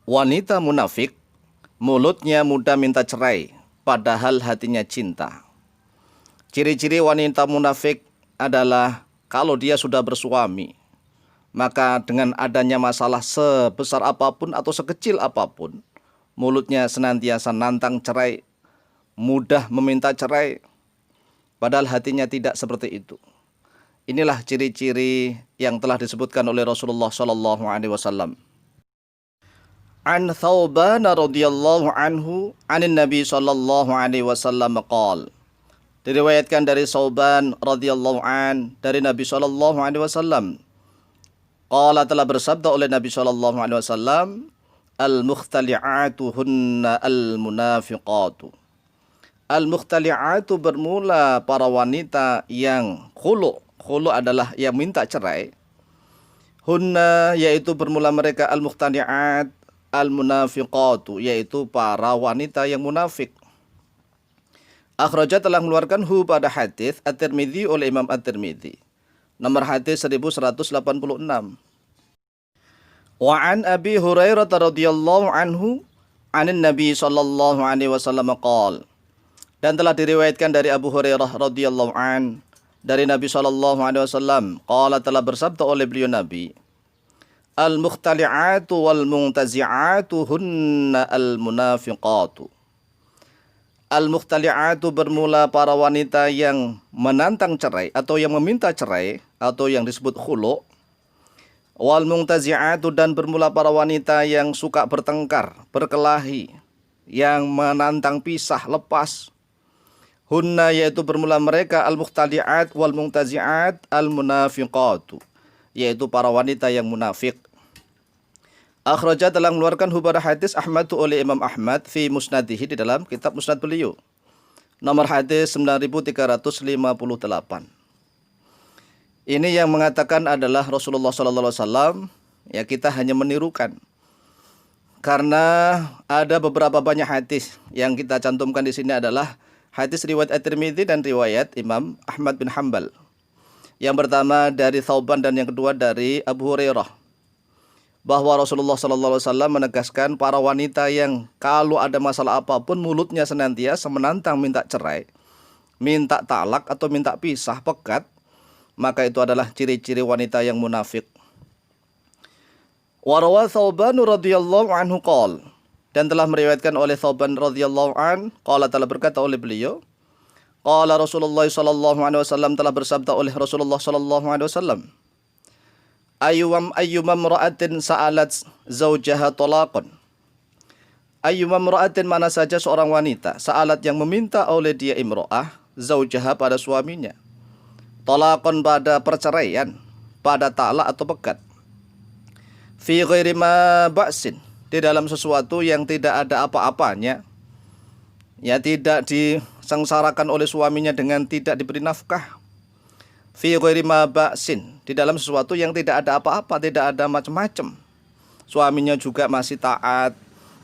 Wanita munafik, mulutnya mudah minta cerai, padahal hatinya cinta. Ciri-ciri wanita munafik adalah kalau dia sudah bersuami, maka dengan adanya masalah sebesar apapun atau sekecil apapun, mulutnya senantiasa nantang cerai, mudah meminta cerai, padahal hatinya tidak seperti itu. Inilah ciri-ciri yang telah disebutkan oleh Rasulullah SAW. An Thauban radhiyallahu anhu anin Nabi sallallahu alaihi wasallam qaal. Diriwayatkan dari Thauban radhiyallahu an dari Nabi sallallahu alaihi wasallam. Qala, telah bersabda oleh Nabi sallallahu alaihi wasallam, al-mukhtali'atu hunna al-munafiqatu. Al-mukhtali'atu bermula para wanita yang khulu'. Khulu' adalah yang minta cerai. Hunna yaitu bermula mereka al-mukhtali'at al-munafiqatu, yaitu para wanita yang munafik. Akhraja telah mengeluarkan pada hadis At-Tirmidzi oleh Imam At-Tirmidzi. Nomor hadis 1186. Wa an Abi Hurairah radhiyallahu anhu anin Nabi sallallahu alaihi wasallam qaal. Dan telah diriwayatkan dari Abu Hurairah radhiyallahu an dari Nabi sallallahu alaihi wasallam, qala, telah bersabda oleh beliau Nabi, al-mukhtali'atu wal-muntazi'atu hunna al-munafiqatu. Al-mukhtali'atu bermula para wanita yang menantang cerai atau yang meminta cerai atau yang disebut khulu'. Wal-muntazi'atu dan bermula para wanita yang suka bertengkar, berkelahi, yang menantang pisah, lepas. Hunna yaitu bermula mereka al-mukhtali'at wal-muntazi'at al-munafiqatu, yaitu para wanita yang munafik. Akhraja telah mengeluarkan pada hadis Ahmad oleh Imam Ahmad fi musnadihi, di dalam kitab musnad beliau. Nomor hadis 9358. Ini yang mengatakan adalah Rasulullah sallallahu alaihi wasallam, ya kita hanya menirukan. Karena ada beberapa banyak hadis yang kita cantumkan di sini adalah hadis riwayat At-Tirmidzi dan riwayat Imam Ahmad bin Hanbal. Yang pertama dari Thauban dan yang kedua dari Abu Hurairah, bahwa Rasulullah sallallahu alaihi wasallam menegaskan para wanita yang kalau ada masalah apapun mulutnya senantiasa menantang minta cerai, minta talak atau minta pisah, pekat, maka itu adalah ciri-ciri wanita yang munafik. Wa rawa Thauban radhiyallahu anhu qaal, dan telah meriwayatkan oleh Thauban radhiyallahu an, qala, telah berkata oleh beliau, qala Rasulullah sallallahu alaihi wasallam, telah bersabda oleh Rasulullah sallallahu alaihi wasallam, ayyumam ra'atin sa'alat zaujaha talaqan. Ayyumam ra'atin, mana saja seorang wanita, sa'alat yang meminta oleh dia imro'ah, zaujaha pada suaminya, talaqan pada perceraian, pada talak atau pekat, fi ghairi ma ba'sin, di dalam sesuatu yang tidak ada apa-apanya, ya tidak disengsarakan oleh suaminya dengan tidak diberi nafkah, fi ghairi ma ba'sin, di dalam sesuatu yang tidak ada apa-apa, tidak ada macam-macam. Suaminya juga masih taat,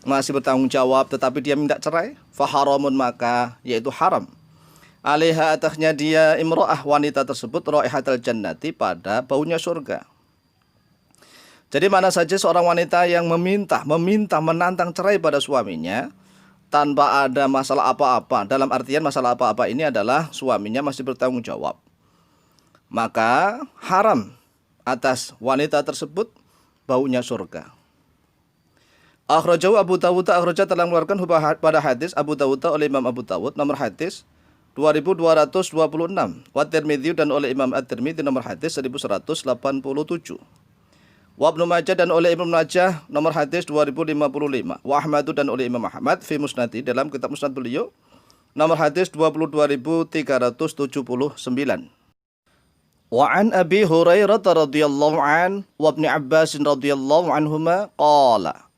masih bertanggung jawab, tetapi dia minta cerai, fa haramun, maka yaitu haram. Alaiha, atasnya dia imro'ah, wanita tersebut, raihatul jannati, pada baunya surga. Jadi mana saja seorang wanita yang meminta menantang cerai pada suaminya tanpa ada masalah apa-apa, dalam artian masalah apa-apa ini adalah suaminya masih bertanggung jawab, maka haram atas wanita tersebut baunya surga. Akhrajahu Abu Dawud, akhraja telah mengeluarkan pada hadis Abu Dawud oleh Imam Abu Dawud nomor hadis 2226, wa Tirmidzi dan oleh Imam At-Tirmidzi nomor hadis 1187, wa Ibnu Majah dan oleh Ibnu Majah nomor hadis 2055, wa Ahmad dan oleh Imam Ahmad fi musnadi, dalam kitab musnad beliau, nomor hadis 22379. Wa an Abi Hurairah radhiyallahu an wa Ibnu Abbas radhiyallahu anhuma qala,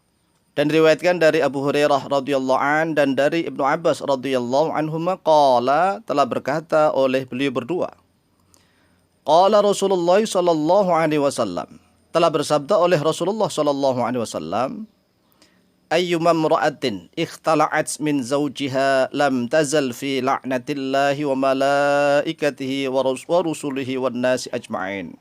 dan diriwayatkan dari Abu Hurairah radhiyallahu an dan dari Ibnu Abbas radhiyallahu anhuma qala, telah berkata oleh beliau berdua, qala Rasulullah sallallahu alaihi wasallam, telah bersabda oleh Rasulullah sallallahu alaihi wasallam, ayyuma imra'atin ikhtala'at min zawjiha lam tazal fi la'natillahi wa malaikatihi wa rusulihi wan nasi ajma'in.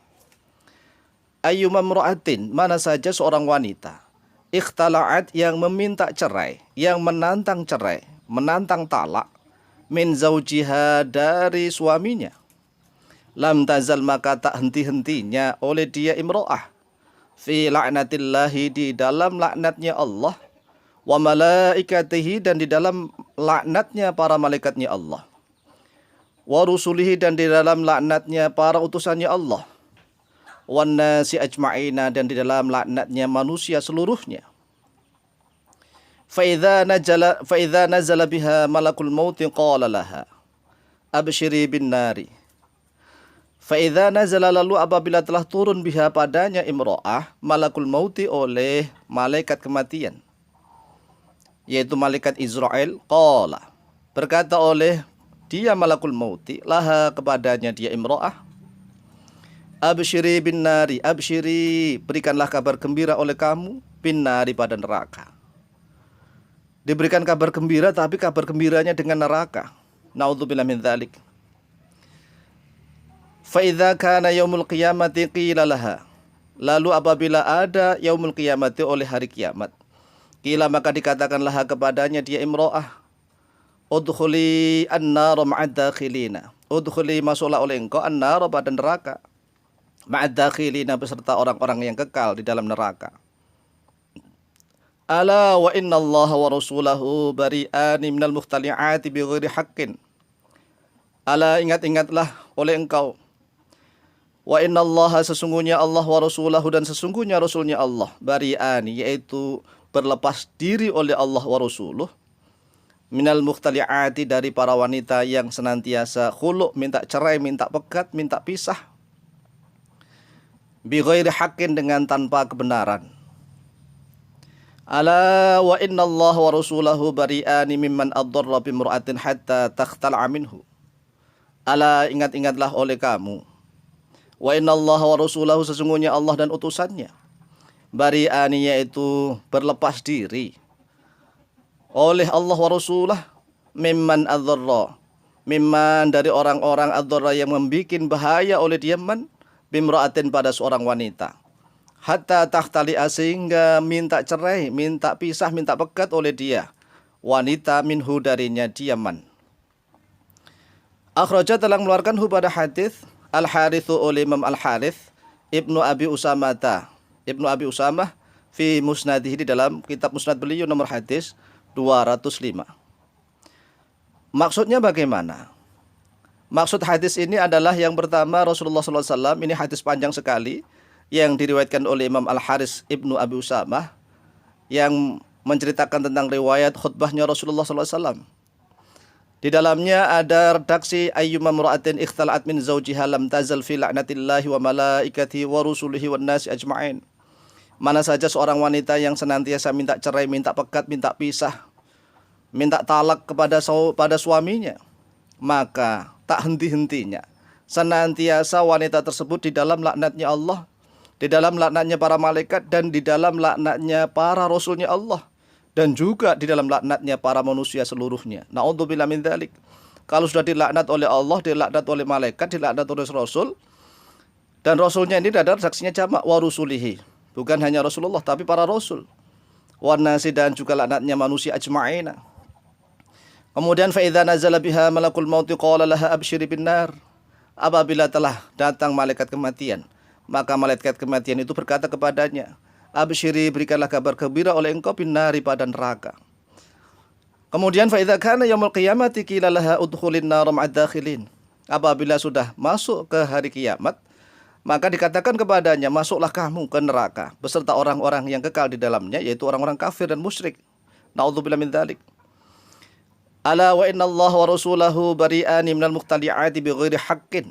Ayyuma imra'atin, mana saja seorang wanita, Ikhtala'at yang meminta cerai, yang menantang cerai, menantang talak, min zaujiha dari suaminya. Lam tazal maka tak henti-hentinya oleh dia imro'ah. Fi la'natillahi di dalam laknatnya Allah. Wa malaikatihi dan di dalam laknatnya para malaikatnya Allah. Wa rusulihi dan di dalam laknatnya para utusannya Allah. Wan nasi ajma'ina dan di dalam laknatnya manusia seluruhnya. Fa idza nazala biha malakul maut qala laha abshiri bin nari. Fa idza nazala lalu apabila telah turun biha padanya imro'ah malakul mauti oleh malaikat kematian, yaitu malaikat Israel, qala berkata oleh dia malakul mauti laha kepadanya dia imro'ah, abshiri bin nari, abshiri berikanlah kabar gembira oleh kamu bin nari pada neraka. Diberikan kabar gembira tapi kabar gembiranya dengan neraka. Naudzubillah min dzalik. Fa idza kana yaumul qiyamati qila laha. Lalu apabila ada yaumul qiyamati oleh hari kiamat, qila maka dikatakanlah kepadanya dia imro'ah, udkhuli an-nar ma'ad dakhilina. Udkhuli masuklah oleh engkau an-nar pada neraka. Ma'ad dakhilina beserta orang-orang yang kekal di dalam neraka. Ala wa inna Allah wa rasulahu bari'ani minal mukhtali'ati bighairi haqqin. Ala ingat-ingatlah oleh engkau. Wa inna Allah sesungguhnya Allah wa rasulahu dan sesungguhnya rasulnya Allah bari'ani yaitu berlepas diri oleh Allah wa rasuluh minal mukhtali'ati dari para wanita yang senantiasa khulu', minta cerai, minta pegat, minta pisah. Bighairi haqqin dengan tanpa kebenaran. Ala wa inna Allah wa rasulahu bari'ani mimman addarra bimra'atin hatta takhtal'a minhu. Ala ingat-ingatlah oleh kamu. Wa inna Allah wa rasulahu sesungguhnya Allah dan utusannya. Bari'ani yaitu berlepas diri oleh Allah wa rasulah mimman addarra. Mimman dari orang-orang addarra yang membikin bahaya oleh dia man bimra'atin pada seorang wanita. Hatta takhtali'a sehingga minta cerai, minta pisah, minta pegat oleh dia wanita minhu darinya diaman. Akhraja telah mengeluarkan pada hadis Al-Harithu oleh Imam Al-Harith Ibnu Abi Usamah fi musnadihi di dalam kitab musnad beliau nomor hadis 205. Maksudnya bagaimana? Maksud hadis ini adalah yang pertama Rasulullah SAW, ini hadis panjang sekali yang diriwayatkan oleh Imam Al-Harith Ibnu Abi Usamah yang menceritakan tentang riwayat khutbahnya Rasulullah SAW. Di dalamnya ada redaksi ayyuma mra'atin ikhtala'at min zawjiha lam tazal fi la'natillahi wa malaikatihi wa rusulihi wan nasi ajma'in. Mana saja seorang wanita yang senantiasa minta cerai, minta pegat, minta pisah, minta talak pada suaminya, maka tak henti-hentinya senantiasa wanita tersebut di dalam laknatnya Allah, di dalam laknatnya para malaikat, dan di dalam laknatnya para rasulnya Allah, dan juga di dalam laknatnya para manusia seluruhnya. Na'udzubillah min dzalik. Kalau sudah dilaknat oleh Allah, dilaknat oleh malaikat, dilaknat oleh rasul, dan rasulnya ini ada saksinya jamak wa rusulihi. Bukan hanya Rasulullah tapi para rasul. Wan nasi dan juga laknatnya manusia ajma'ina. Kemudian fa idza nazala biha malakul maut qala laha abshiri bin nar. Apabila telah datang malaikat kematian, maka malaikat kematian itu berkata kepadanya, abshiri berikanlah kabar gembira oleh engkau bin nari pada neraka. Kemudian fa idza kana yaumul qiyamati qila laha udkhulin nar ma'ad dakhilin. Apabila sudah masuk ke hari kiamat, maka dikatakan kepadanya, masuklah kamu ke neraka beserta orang-orang yang kekal di dalamnya, yaitu orang-orang kafir dan musyrik. Na'udzubillah min dzalik. Ala wa inna Allah wa rasulahu bari'ani minal mukhtali'ati bighairi haqqin.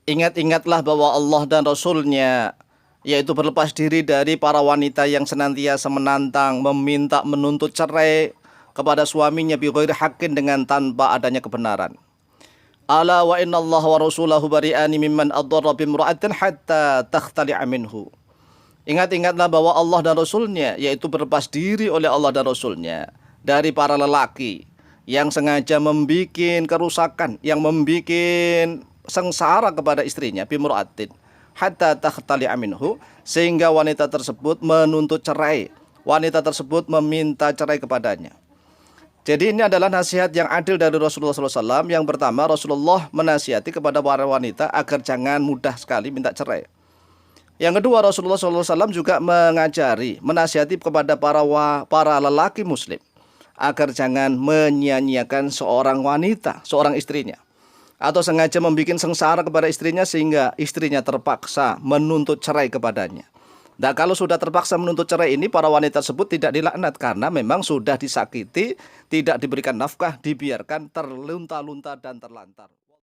Ingat-ingatlah bahwa Allah dan Rasulnya yaitu berlepas diri dari para wanita yang senantiasa menantang, meminta, menuntut cerai kepada suaminya bighairi haqqin dengan tanpa adanya kebenaran. Ala wa inna Allah wa rasulahu bari'ani mimman addarra bimra'atin hatta takhtali'a minhu. Ingat-ingatlah bahwa Allah dan Rasulnya yaitu berlepas diri oleh Allah dan Rasulnya dari para lelaki yang sengaja membuat kerusakan, yang membuat sengsara kepada istrinya bimra'atin hatta takhtali'a minhu, sehingga wanita tersebut menuntut cerai, wanita tersebut meminta cerai kepadanya. Jadi ini adalah nasihat yang adil dari Rasulullah SAW. Yang pertama, Rasulullah menasihati kepada para wanita agar jangan mudah sekali minta cerai. Yang kedua, Rasulullah SAW juga menasihati kepada para lelaki muslim agar jangan menyia-nyiakan seorang wanita, seorang istrinya, atau sengaja membuat sengsara kepada istrinya sehingga istrinya terpaksa menuntut cerai kepadanya. Nah, kalau sudah terpaksa menuntut cerai ini, para wanita tersebut tidak dilaknat karena memang sudah disakiti, tidak diberikan nafkah, dibiarkan terlunta-lunta dan terlantar.